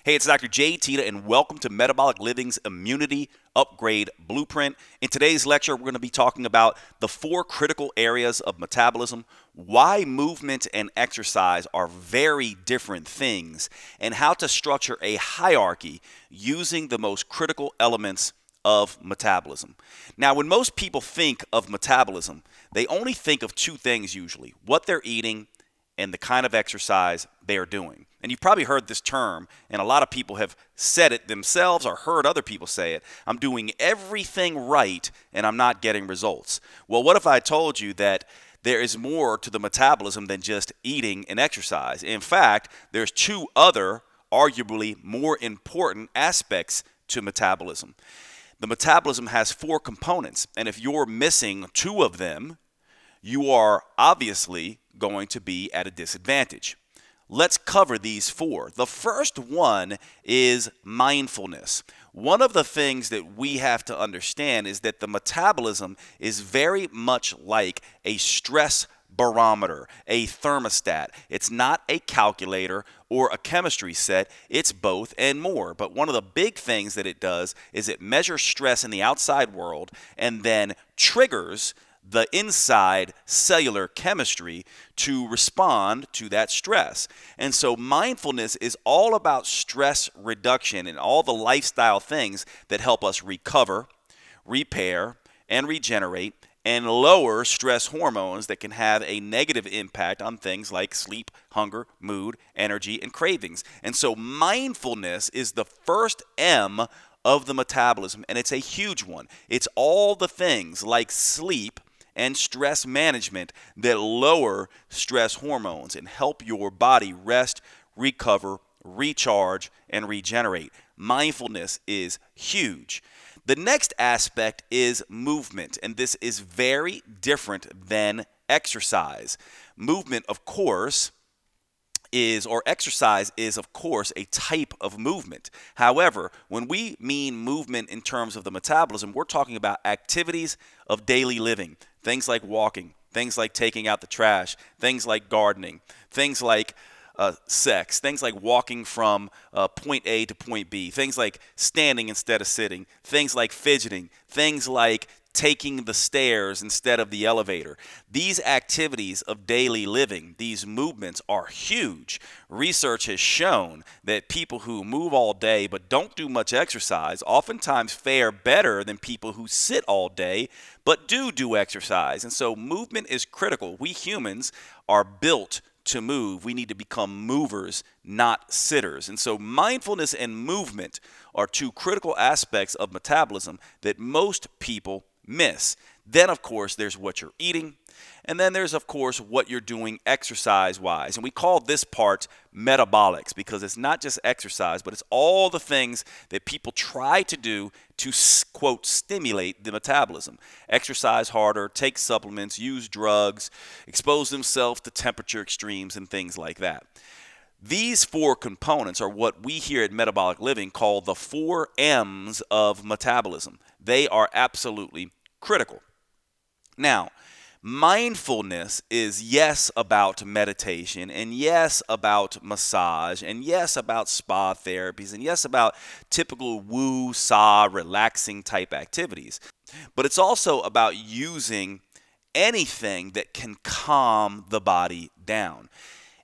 Hey, it's Dr. Jade, Teta, and welcome to Metabolic Living's Immunity Upgrade Blueprint. In today's lecture, we're going to be talking about the 4 critical areas of metabolism, why movement and exercise are very different things, and how to structure a hierarchy using the most critical elements of metabolism. Now, when most people think of metabolism, they only think of 2 things usually: what they're eating and the kind of exercise they are doing. And you've probably heard this term, and a lot of people have said it themselves or heard other people say it. I'm doing everything right and I'm not getting results. Well, what if I told you that there is more to the metabolism than just eating and exercise? In fact, there's 2 other, arguably more important aspects to metabolism. The metabolism has 4 components, and if you're missing 2 of them, you are obviously going to be at a disadvantage. Let's cover these 4. The first one is mindfulness. One of the things that we have to understand is that the metabolism is very much like a stress barometer, a thermostat. It's not a calculator or a chemistry set. It's both and more. But one of the big things that it does is it measures stress in the outside world and then triggers the inside cellular chemistry to respond to that stress. And so mindfulness is all about stress reduction and all the lifestyle things that help us recover, repair, and regenerate, and lower stress hormones that can have a negative impact on things like sleep, hunger, mood, energy, and cravings. And so mindfulness is the first M of the metabolism, and it's a huge one. It's all the things like sleep and stress management that lower stress hormones and help your body rest, recover, recharge, and regenerate. Mindfulness is huge. The next aspect is movement, and this is very different than exercise. Movement, of course, exercise is, of course, a type of movement. However, when we mean movement in terms of the metabolism, we're talking about activities of daily living. Things like walking, things like taking out the trash, things like gardening, things like sex, things like walking from point A to point B, things like standing instead of sitting, things like fidgeting, things like taking the stairs instead of the elevator. These activities of daily living, these movements are huge. Research has shown that people who move all day but don't do much exercise oftentimes fare better than people who sit all day but do exercise. And so movement is critical. We humans are built to move. We need to become movers, not sitters. And so mindfulness and movement are 2 critical aspects of metabolism that most people miss. Then, of course, there's what you're eating. And then there's, of course, what you're doing exercise-wise. And we call this part metabolics because it's not just exercise, but it's all the things that people try to do to, quote, stimulate the metabolism. Exercise harder, take supplements, use drugs, expose themselves to temperature extremes, and things like that. These 4 components are what we here at Metabolic Living call the 4 M's of metabolism. They are absolutely critical. Now, mindfulness is yes about meditation, and yes about massage, and yes about spa therapies, and yes about typical woo-saw relaxing type activities. But it's also about using anything that can calm the body down.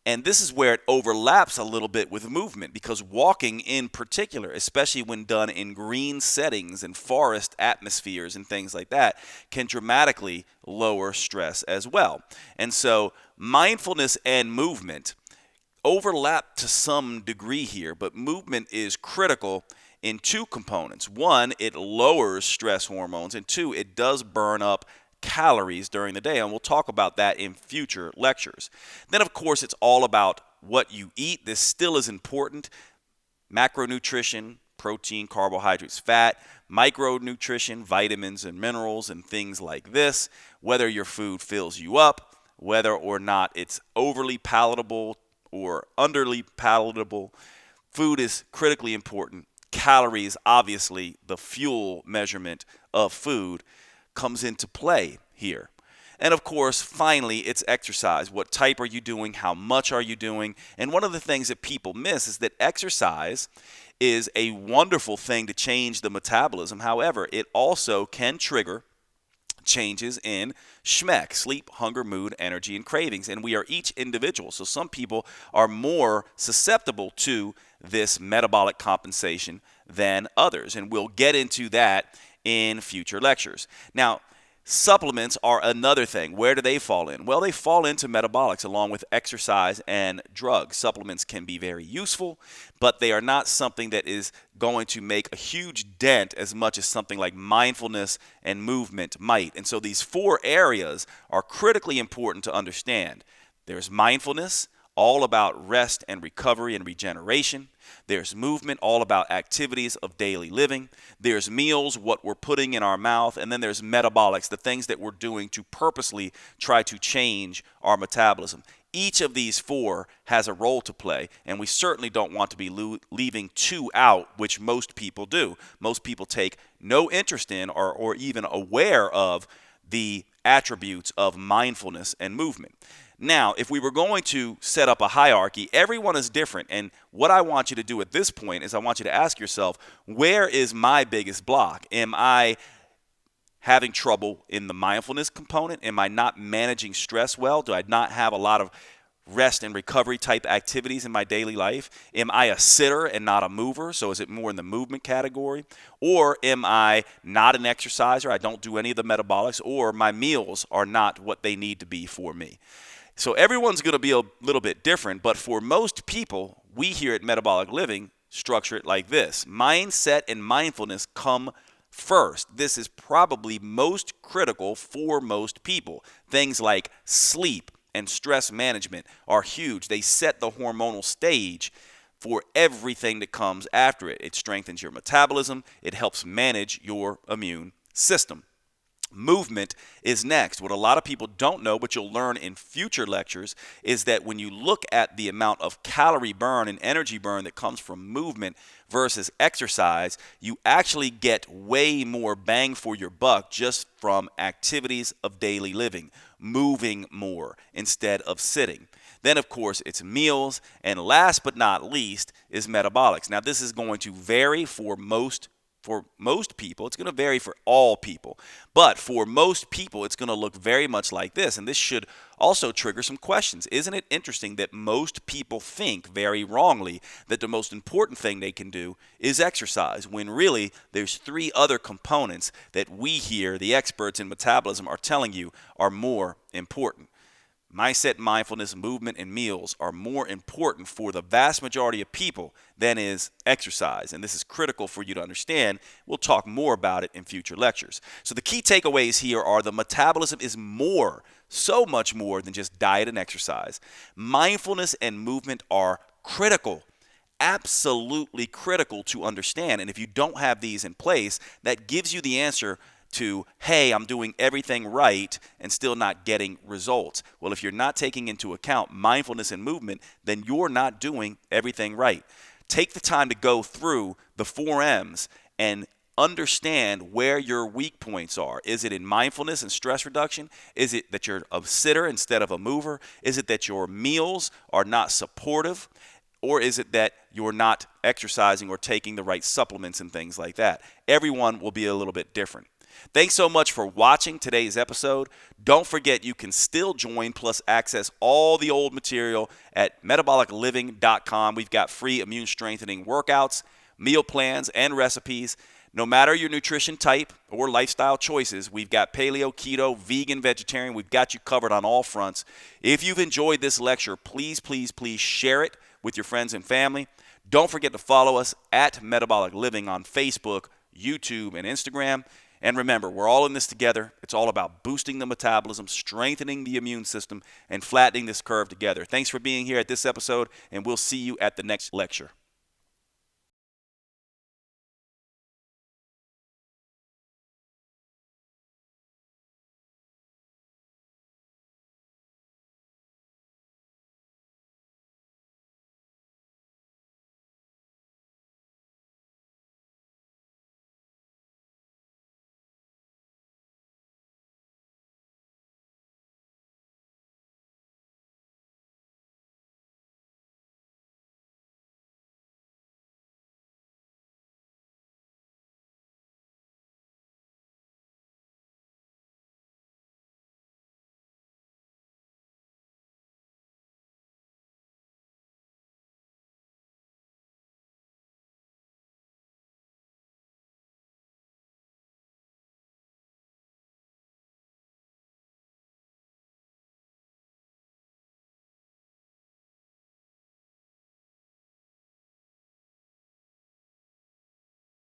And this is where it overlaps a little bit with movement, because walking in particular, especially when done in green settings and forest atmospheres and things like that, can dramatically lower stress as well. And so mindfulness and movement overlap to some degree here, but movement is critical in 2 components. 1, it lowers stress hormones, and 2, it does burn up calories during the day, and we'll talk about that in future lectures. Then, of course, it's all about what you eat. This still is important. Macronutrition, protein, carbohydrates, fat, micronutrition, vitamins and minerals, and things like this. Whether your food fills you up, whether or not it's overly palatable or underly palatable, food is critically important. Calories, obviously, the fuel measurement of food, comes into play here. And of course, finally, it's exercise. What type are you doing? How much are you doing? And one of the things that people miss is that exercise is a wonderful thing to change the metabolism. However, it also can trigger changes in SHMEC, sleep, hunger, mood, energy, and cravings. And we are each individual. So some people are more susceptible to this metabolic compensation than others. And we'll get into that in future lectures. Now, supplements are another thing. Where do they fall in? Well, they fall into metabolics along with exercise and drugs. Supplements can be very useful, but they are not something that is going to make a huge dent as much as something like mindfulness and movement might. And so these 4 areas are critically important to understand. There's mindfulness, all about rest and recovery and regeneration. There's movement, all about activities of daily living. There's meals, what we're putting in our mouth. And then there's metabolics, the things that we're doing to purposely try to change our metabolism. Each of these 4 has a role to play, and we certainly don't want to be leaving 2 out, which most people do. Most people take no interest in or even aware of the attributes of mindfulness and movement. Now, if we were going to set up a hierarchy, everyone is different. And what I want you to do at this point is I want you to ask yourself, where is my biggest block? Am I having trouble in the mindfulness component? Am I not managing stress well? Do I not have a lot of rest and recovery type activities in my daily life? Am I a sitter and not a mover? So is it more in the movement category? Or am I not an exerciser? I don't do any of the metabolics, or my meals are not what they need to be for me. So everyone's going to be a little bit different, but for most people, we here at Metabolic Living structure it like this. Mindset and mindfulness come first. This is probably most critical for most people. Things like sleep and stress management are huge. They set the hormonal stage for everything that comes after it. It strengthens your metabolism. It helps manage your immune system. Movement is next. What a lot of people don't know, but you'll learn in future lectures, is that when you look at the amount of calorie burn and energy burn that comes from movement versus exercise, you actually get way more bang for your buck just from activities of daily living, moving more instead of sitting. Then, of course, it's meals, and last but not least is metabolics. Now, this is going to vary for most people. It's going to vary for all people. But for most people, it's going to look very much like this. And this should also trigger some questions. Isn't it interesting that most people think very wrongly that the most important thing they can do is exercise, when really there's 3 other components that we here, the experts in metabolism, are telling you are more important. Mindset, mindfulness, movement, and meals are more important for the vast majority of people than is exercise. And this is critical for you to understand. We'll talk more about it in future lectures. So the key takeaways here are the metabolism is more, so much more than just diet and exercise. Mindfulness and movement are critical, absolutely critical to understand. And if you don't have these in place, that gives you the answer to, hey, I'm doing everything right and still not getting results. Well, if you're not taking into account mindfulness and movement, then you're not doing everything right. Take the time to go through the 4 M's and understand where your weak points are. Is it in mindfulness and stress reduction? Is it that you're a sitter instead of a mover? Is it that your meals are not supportive? Or is it that you're not exercising or taking the right supplements and things like that? Everyone will be a little bit different. Thanks so much for watching today's episode. Don't forget you can still join plus access all the old material at metabolicliving.com. We've got free immune strengthening workouts, meal plans, and recipes. No matter your nutrition type or lifestyle choices, we've got paleo, keto, vegan, vegetarian. We've got you covered on all fronts. If you've enjoyed this lecture, please, please, please share it with your friends and family. Don't forget to follow us at Metabolic Living on Facebook, YouTube, and Instagram. And remember, we're all in this together. It's all about boosting the metabolism, strengthening the immune system, and flattening this curve together. Thanks for being here at this episode, and we'll see you at the next lecture.